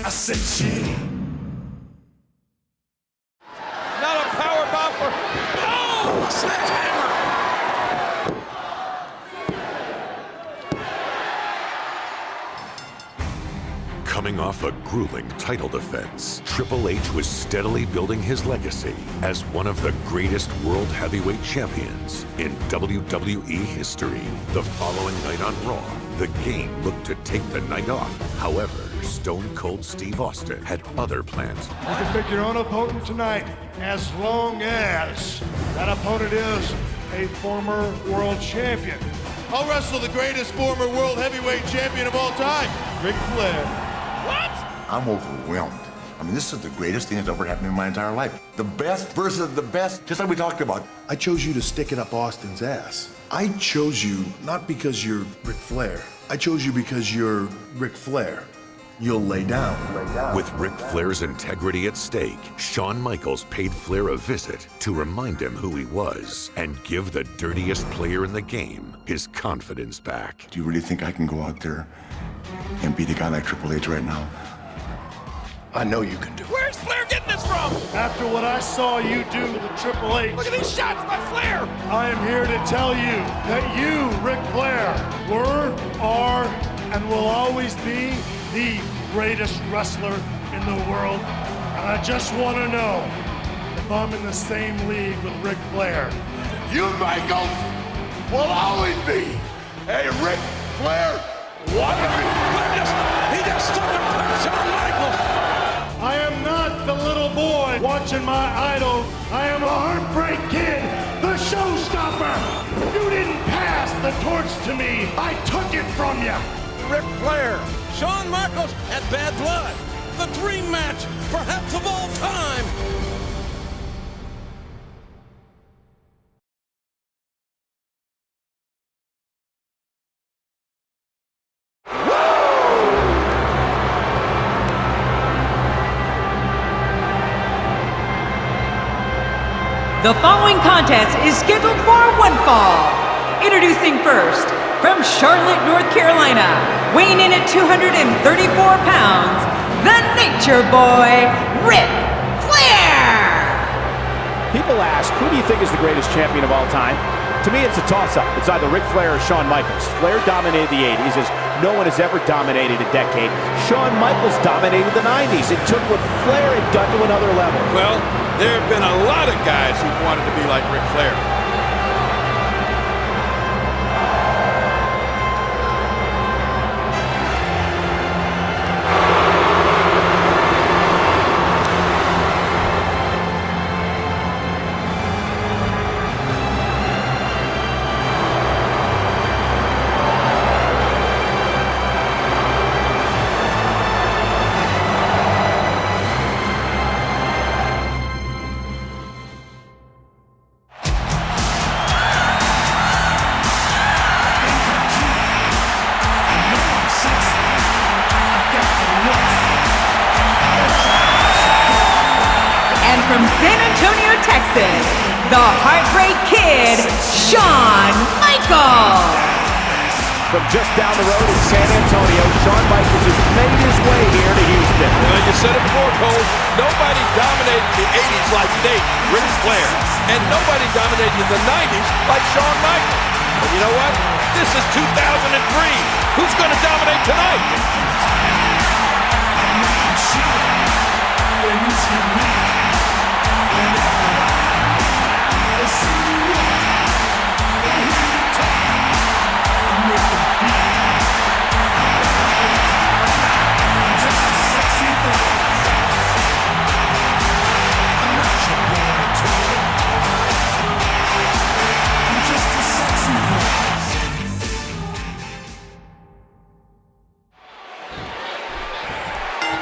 I said shit. Not a power bomb for... Oh! Sledgehammer! Coming off a grueling title defense, Triple H was steadily building his legacy as one of the greatest world heavyweight champions in WWE history. The following night on Raw, the Game looked to take the night off. However, Stone Cold Steve Austin had other plans. You can pick your own opponent tonight, as long as that opponent is a former world champion. I'll wrestle the greatest former world heavyweight champion of all time, Ric Flair. What? I'm overwhelmed. I mean, this is the greatest thing that's ever happened in my entire life. The best versus the best, just like we talked about. I chose you to stick it up Austin's ass. I chose you not because you're Ric Flair. I chose you because you're Ric Flair. You'll lay down. With Ric Flair's integrity at stake, Shawn Michaels paid Flair a visit to remind him who he was and give the dirtiest player in the game his confidence back. Do you really think I can go out there and beat a guy like Triple H right now? I know you can do it. Where's Flair getting this from? After what I saw you do to Triple H, Look at these shots by Flair! I am here to tell you that you, Ric Flair, were, are, and will always be the greatest wrestler in the world. And I just want to know if I'm in the same league with Ric Flair. You, Michaels, will always be a Ric Flair wannabe. He just took him from Shawn Michaels! I am not the little boy watching my idol. I am a heartbreak kid, the showstopper. You didn't pass the torch to me. I took it from you. Ric Flair, Shawn Michaels had bad blood. The dream match, perhaps of all time. The following contest is scheduled for one fall. Introducing first, from Charlotte, North Carolina, weighing in at 234 pounds, the Nature Boy, Ric Flair! People ask, who do you think is the greatest champion of all time? To me, it's a toss-up. It's either Ric Flair or Shawn Michaels. Flair dominated the 80s as no one has ever dominated a decade. Shawn Michaels dominated the 90s. It took what Flair had done to another level. Well, there have been a lot of guys who wanted to be like Ric Flair. From San Antonio, Texas, the Heartbreak Kid, Shawn Michaels. From just down the road in San Antonio, Shawn Michaels has made his way here to Houston. Well, you said it before, Cole. Nobody dominated the 80s like Nate, Ric Flair. And nobody dominated the 90s like Shawn Michaels. But you know what? This is 2003. Who's going to dominate tonight?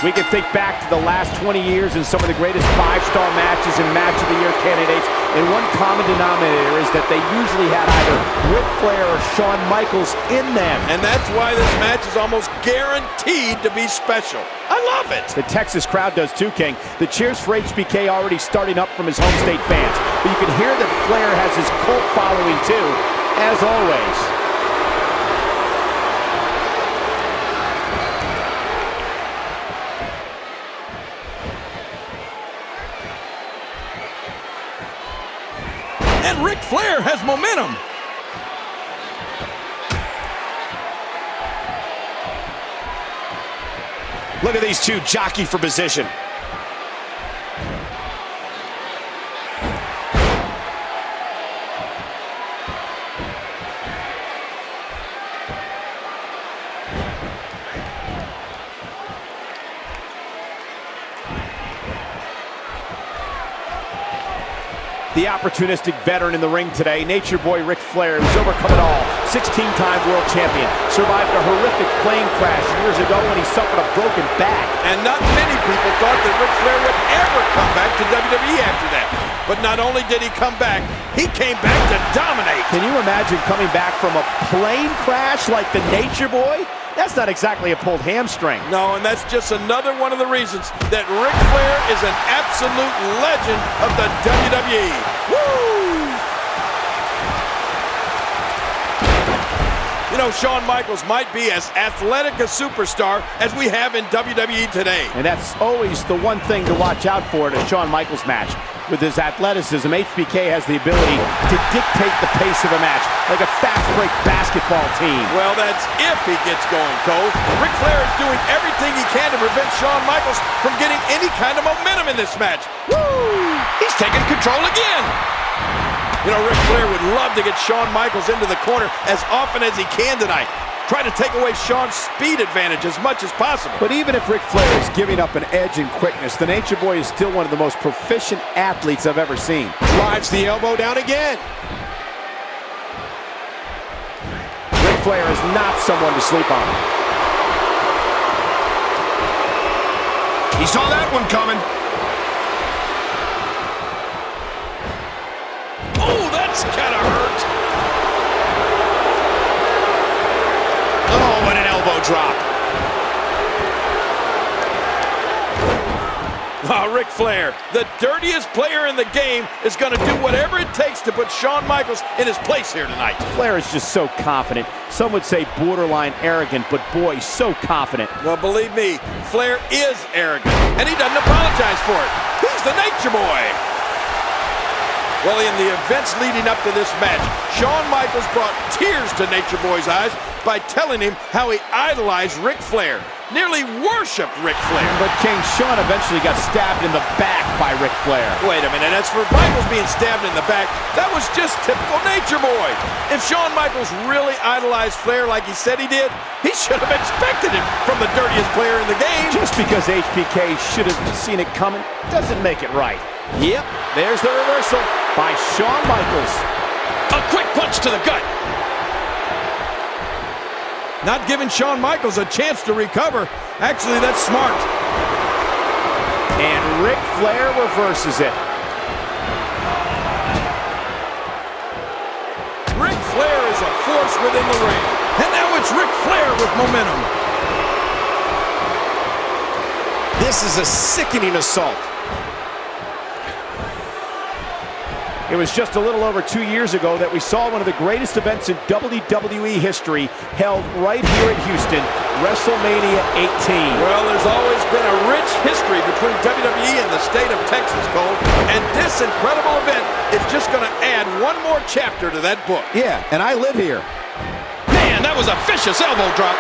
We can think back to the last 20 years and some of the greatest five-star matches and Match of the Year candidates, and one common denominator is that they usually had either Ric Flair or Shawn Michaels in them. And that's why this match is almost guaranteed to be special. I love it. The Texas crowd does too, King. The cheers for HBK already starting up from his home state fans. But you can hear that Flair has his cult following too, as always. And Ric Flair has momentum. Look at these two jockey for position. The opportunistic veteran in the ring today, Nature Boy Ric Flair, who's overcome it all. 16-time world champion. Survived a horrific plane crash years ago when he suffered a broken back. And not many people thought that Ric Flair would ever come back to WWE after that. But not only did he come back, he came back to dominate. Can you imagine coming back from a plane crash like the Nature Boy? That's not exactly a pulled hamstring. No, and that's just another one of the reasons that Ric Flair is an absolute legend of the WWE. Woo! You know, Shawn Michaels might be as athletic a superstar as we have in WWE today. And that's always the one thing to watch out for in a Shawn Michaels match. With his athleticism, HBK has the ability to dictate the pace of a match, like a fast-break basketball team. Well, that's if he gets going, Cole. Ric Flair is doing everything he can to prevent Shawn Michaels from getting any kind of momentum in this match. Woo! He's taking control again. You know, Ric Flair would love to get Shawn Michaels into the corner as often as he can tonight. Try to take away Shawn's speed advantage as much as possible. But even if Ric Flair is giving up an edge in quickness, the Nature Boy is still one of the most proficient athletes I've ever seen. Drives the elbow down again. Ric Flair is not someone to sleep on. He saw that one coming. Oh, that's kind of hurt. Oh, what an elbow drop. Oh, Ric Flair, the dirtiest player in the game, is going to do whatever it takes to put Shawn Michaels in his place here tonight. Flair is just so confident. Some would say borderline arrogant, but boy, so confident. Well, believe me, Flair is arrogant, and he doesn't apologize for it. He's the Nature Boy. Well, in the events leading up to this match, Shawn Michaels brought tears to Nature Boy's eyes by telling him how he idolized Ric Flair, nearly worshipped Ric Flair. But King Shawn eventually got stabbed in the back by Ric Flair. Wait a minute, as for Michaels being stabbed in the back, that was just typical Nature Boy. If Shawn Michaels really idolized Flair like he said he did, he should have expected it from the dirtiest player in the game. Just because HBK should have seen it coming doesn't make it right. Yep, there's the reversal by Shawn Michaels. A quick punch to the gut. Not giving Shawn Michaels a chance to recover. Actually, that's smart. And Ric Flair reverses it. Ric Flair is a force within the ring. And now it's Ric Flair with momentum. This is a sickening assault. It was just a little over 2 years ago that we saw one of the greatest events in WWE history held right here in Houston, WrestleMania 18. Well, there's always been a rich history between WWE and the state of Texas, Cole. And this incredible event is just going to add one more chapter to that book. Yeah, and I live here. Man, that was a vicious elbow drop.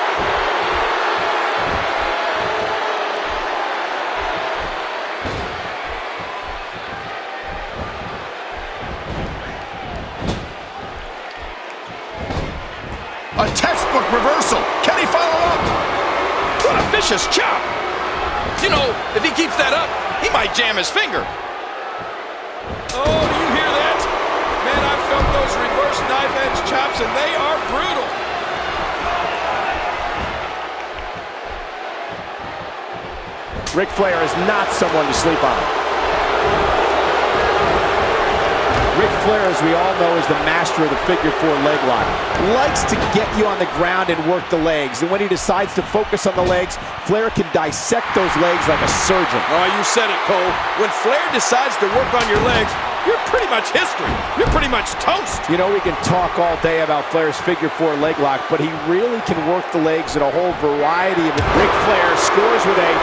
A textbook reversal. Can he follow up? What a vicious chop. You know, if he keeps that up, he might jam his finger. Oh, do you hear that? Man, I've felt those reverse knife edge chops, and they are brutal. Ric Flair is not someone to sleep on. Ric Flair, as we all know, is the master of the figure four leg lock. Likes to get you on the ground and work the legs. And when he decides to focus on the legs, Flair can dissect those legs like a surgeon. Oh, you said it, Cole. When Flair decides to work on your legs, you're pretty much history. You're pretty much toast. You know, we can talk all day about Flair's figure four leg lock, but he really can work the legs in a whole variety of it. Ric Flair scores with a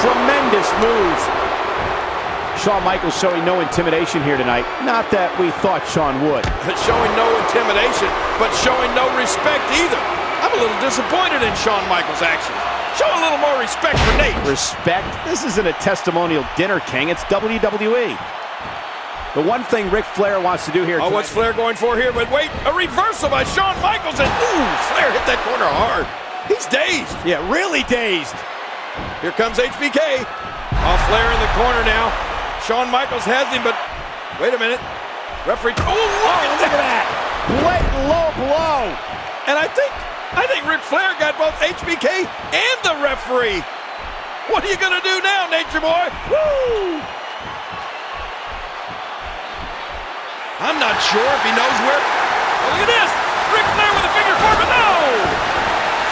tremendous move. Shawn Michaels showing no intimidation here tonight. Not that we thought Shawn would. Showing no intimidation, but showing no respect either. I'm a little disappointed in Shawn Michaels' actions. Show a little more respect for Nate. Respect? This isn't a testimonial dinner, King. It's WWE. The one thing Ric Flair wants to do here tonight. Oh, what's Flair going for here? But wait, a reversal by Shawn Michaels, and ooh, Flair hit that corner hard. He's dazed. Yeah, really dazed. Here comes HBK. Oh, Flair in the corner now. Shawn Michaels has him, but wait a minute. Referee. Oh, look at that. Blatant low blow. And I think Ric Flair got both HBK and the referee. What are you going to do now, Nature Boy? Woo! I'm not sure if he knows where. Oh, look at this. Ric Flair with a finger four, but no!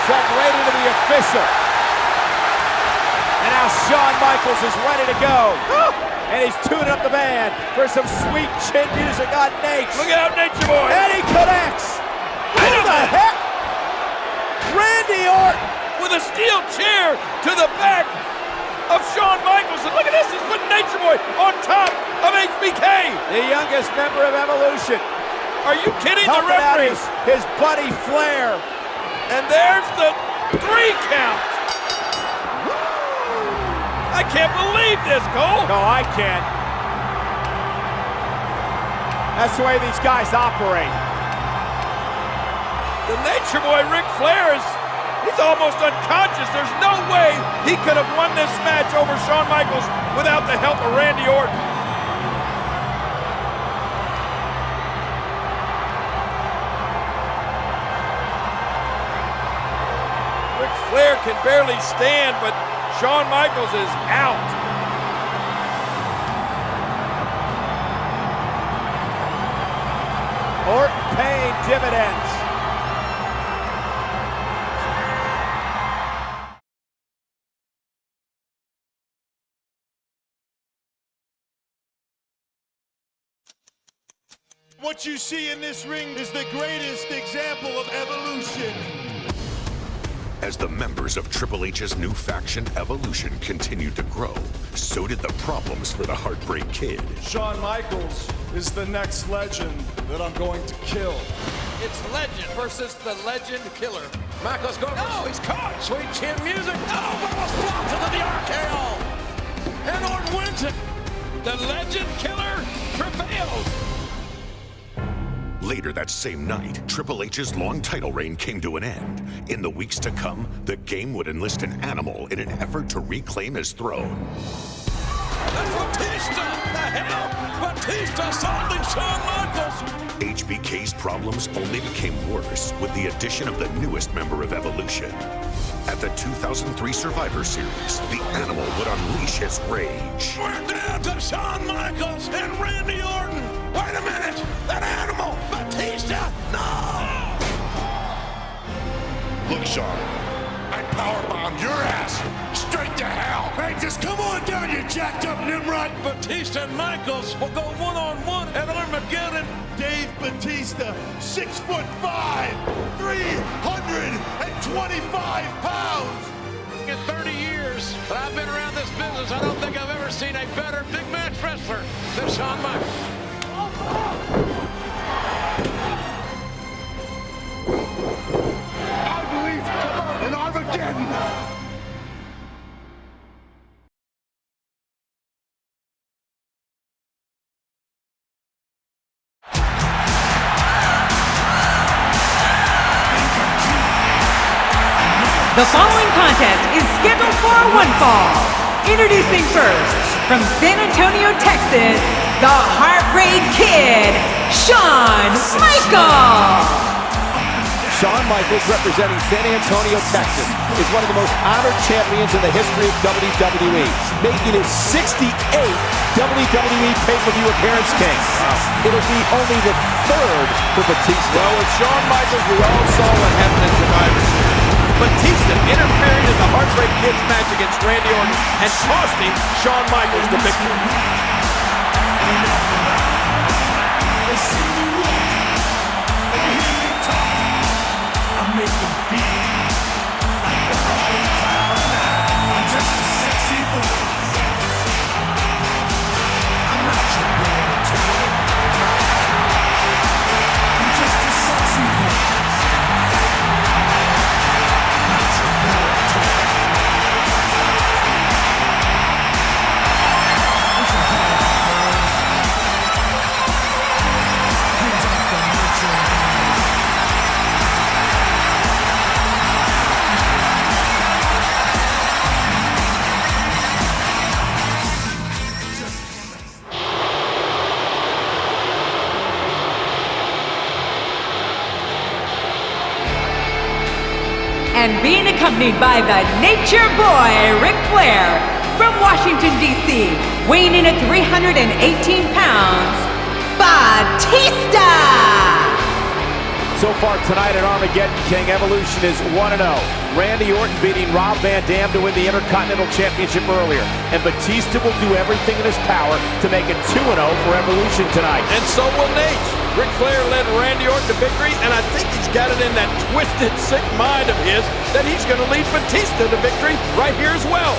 Separated to the official. And now Shawn Michaels is ready to go. And he's tuning up the band for some sweet chin music on Nate. Look out, Nature Boy. And he connects. What the heck? Randy Orton with a steel chair to the back of Shawn Michaels. And look at this, he's putting Nature Boy on top of HBK. The youngest member of Evolution. Are you kidding? The Helping out referee. his buddy Flair. And there's the 3 count. I can't believe this, Cole. No, I can't. That's the way these guys operate. The Nature Boy, Ric Flair, he's almost unconscious. There's no way he could have won this match over Shawn Michaels without the help of Randy Orton. Ric Flair can barely stand, but Shawn Michaels is out. Orton paying dividends. What you see in this ring is the greatest example of evolution. As the members of Triple H's new faction, Evolution, continued to grow, so did the problems for the Heartbreak Kid. Shawn Michaels is the next legend that I'm going to kill. It's Legend versus the Legend Killer. Michaels going. No, he's caught. Sweet chin music. Oh, almost flopped into the RKO. And Orton wins it. The Legend Killer prevails. Later that same night, Triple H's long title reign came to an end. In the weeks to come, the game would enlist an animal in an effort to reclaim his throne. That's Batista! The hell? Batista solving Shawn Michaels! HBK's problems only became worse with the addition of the newest member of Evolution. At the 2003 Survivor Series, the animal would unleash his rage. We're down to Shawn Michaels and Randy Orton! Wait a minute! That animal! Batista! No! Look, Shawn, I powerbombed your ass straight to hell. Hey, just come on down, you jacked up Nimrod. Batista and Michaels will go one-on-one at Armageddon. Dave Batista, 6'5", 325 pounds. In 30 years that I've been around this business, I don't think I've ever seen a better big match wrestler than Shawn Michaels. I believe in Armageddon. The following contest is scheduled for one fall. Introducing first, from San Antonio, Texas, the Heartbreak Kid, Shawn Michaels. Shawn Michaels, representing San Antonio, Texas, is one of the most honored champions in the history of WWE, making his 68th WWE pay-per-view appearance, King. It'll be only the 3rd for Batista. Well, with Shawn Michaels, we all saw what happened in Survivor Series. Batista interfering in the Heartbreak Kid's match against Randy Orton and costing Shawn Michaels the victory. and being accompanied by the Nature Boy, Ric Flair, from Washington, D.C., weighing in at 318 pounds, Batista! So far tonight at Armageddon King, Evolution is 1-0. Randy Orton beating Rob Van Dam to win the Intercontinental Championship earlier. And Batista will do everything in his power to make it 2-0 for Evolution tonight. And so will Nate. Ric Flair led Randy Orton to victory, and I think he's got it in that twisted, sick mind of his that he's going to lead Batista to victory right here as well.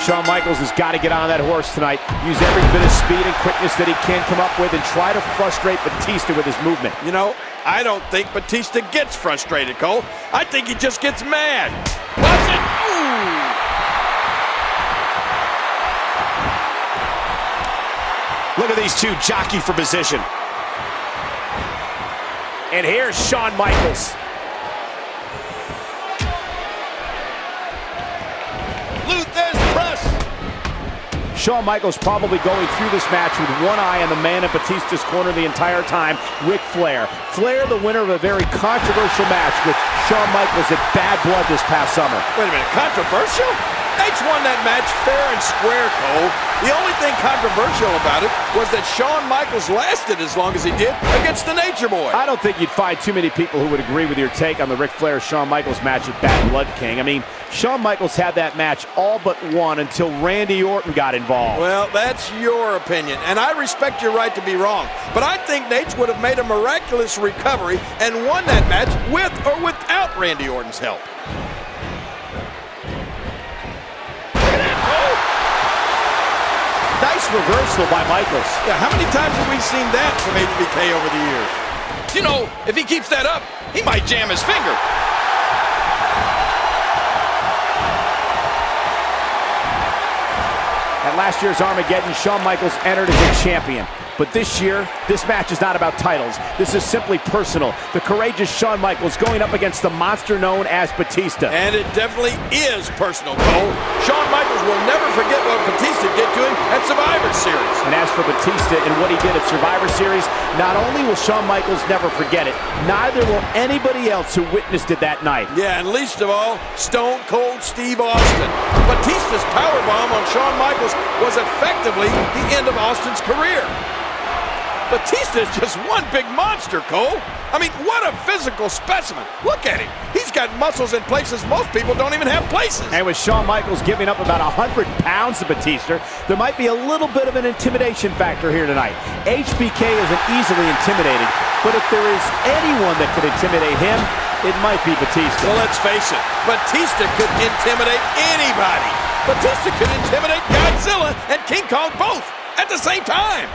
Shawn Michaels has got to get on that horse tonight. Use every bit of speed and quickness that he can come up with and try to frustrate Batista with his movement. You know, I don't think Batista gets frustrated, Cole. I think he just gets mad. Watch it! Ooh! Look at these two jockey for position. And here's Shawn Michaels. Shawn Michaels probably going through this match with one eye on the man in Batista's corner the entire time, Ric Flair. Flair, the winner of a very controversial match with Shawn Michaels at Bad Blood this past summer. Wait a minute, controversial? Nate's won that match fair and square, Cole. The only thing controversial about it was that Shawn Michaels lasted as long as he did against the Nature Boy. I don't think you'd find too many people who would agree with your take on the Ric Flair-Shawn Michaels match at Bad Blood King. I mean, Shawn Michaels had that match all but won until Randy Orton got involved. Well, that's your opinion, and I respect your right to be wrong. But I think Nate would have made a miraculous recovery and won that match with or without Randy Orton's help. Nice reversal by Michaels. Yeah, how many times have we seen that from HBK over the years? You know, if he keeps that up, he might jam his finger. At last year's Armageddon, Shawn Michaels entered as a champion. But this year, this match is not about titles. This is simply personal. The courageous Shawn Michaels going up against the monster known as Batista. And it definitely is personal, Cole. Shawn Michaels will never forget what Batista did to him at Survivor Series. And as for Batista and what he did at Survivor Series, not only will Shawn Michaels never forget it, neither will anybody else who witnessed it that night. Yeah, and least of all, Stone Cold Steve Austin. Batista's powerbomb on Shawn Michaels was effectively the end of Austin's career. Batista is just one big monster, Cole. I mean, what a physical specimen. Look at him. He's got muscles in places most people don't even have places. And with Shawn Michaels giving up about 100 pounds to Batista, there might be a little bit of an intimidation factor here tonight. HBK isn't easily intimidated, but if there is anyone that could intimidate him, it might be Batista. Well, let's face it, Batista could intimidate anybody. Batista could intimidate Godzilla and King Kong both at the same time.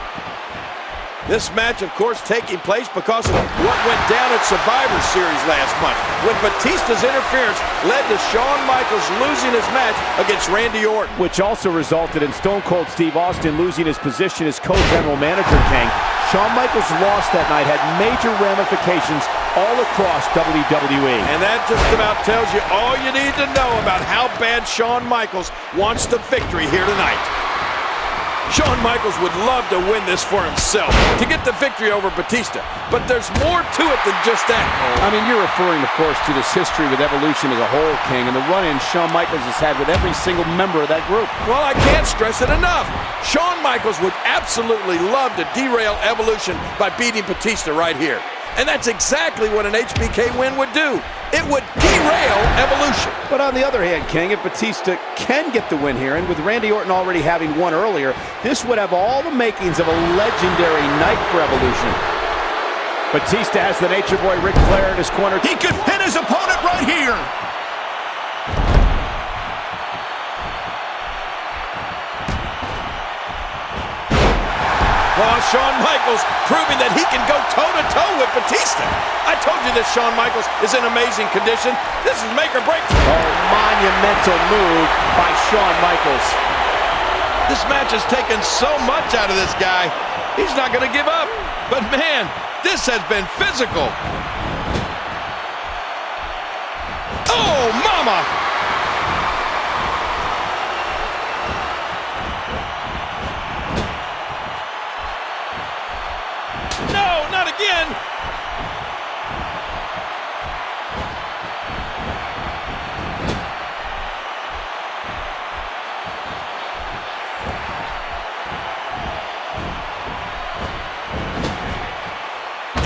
This match, of course, taking place because of what went down at Survivor Series last month, when Batista's interference led to Shawn Michaels losing his match against Randy Orton. Which also resulted in Stone Cold Steve Austin losing his position as co-general manager, King. Shawn Michaels' loss that night had major ramifications all across WWE. And that just about tells you all you need to know about how bad Shawn Michaels wants the victory here tonight. Shawn Michaels would love to win this for himself, to get the victory over Batista. But there's more to it than just that, Cole. I mean, you're referring, of course, to this history with Evolution as a whole, King, and the run-in Shawn Michaels has had with every single member of that group. Well, I can't stress it enough. Shawn Michaels would absolutely love to derail Evolution by beating Batista right here. And that's exactly what an HBK win would do. It would derail Evolution. But on the other hand, King, if Batista can get the win here, and with Randy Orton already having won earlier, this would have all the makings of a legendary night for Evolution. Batista has the Nature Boy Ric Flair in his corner. He could hit his opponent right here. Oh, Shawn Michaels proving that he can go toe-to-toe with Batista. I told you that Shawn Michaels is in amazing condition. This is make or break. Oh, monumental move by Shawn Michaels. This match has taken so much out of this guy. He's not going to give up. But man, this has been physical. Oh, mama! No, not again!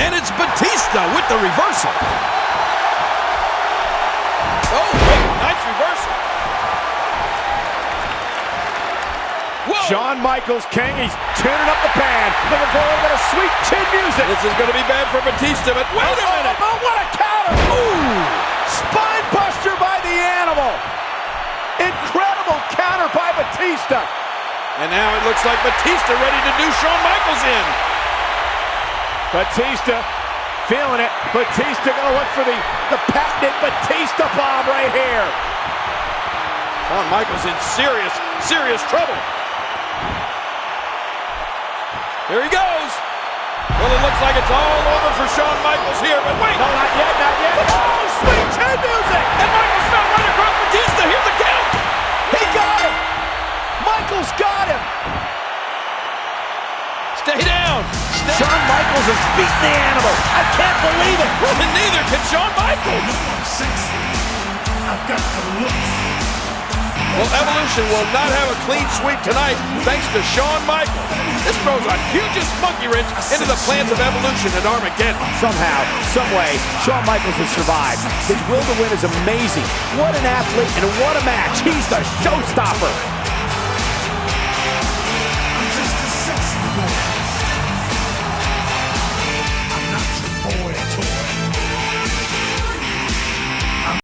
And it's Batista with the reversal. Oh, wait, nice reversal. Whoa. Shawn Michaels, King, he's tuning up the pan, looking for a little bit of sweet chin music. This is going to be bad for Batista, but wait a minute. Oh, what a counter. Ooh, spine buster by the animal. Incredible counter by Batista. And now it looks like Batista ready to do Shawn Michaels in. Batista feeling it. Batista gonna look for the patented Batista bomb right here. Shawn Michaels in serious trouble. Here he goes. Well, it looks like it's all over for Shawn Michaels here, but wait. No, not yet, not yet. Oh, sweet chin music. And Michaels fell right across Batista. Here's the count. He got him. Michaels got him. Stay down. Shawn Michaels has beaten the animal. I can't believe it. And neither can Shawn Michaels. I've got the looks. Well, Evolution will not have a clean sweep tonight thanks to Shawn Michaels. This throws a hugest monkey wrench into the plans of Evolution and Armageddon. Somehow, someway, Shawn Michaels has survived. His will to win is amazing. What an athlete and what a match. He's the showstopper.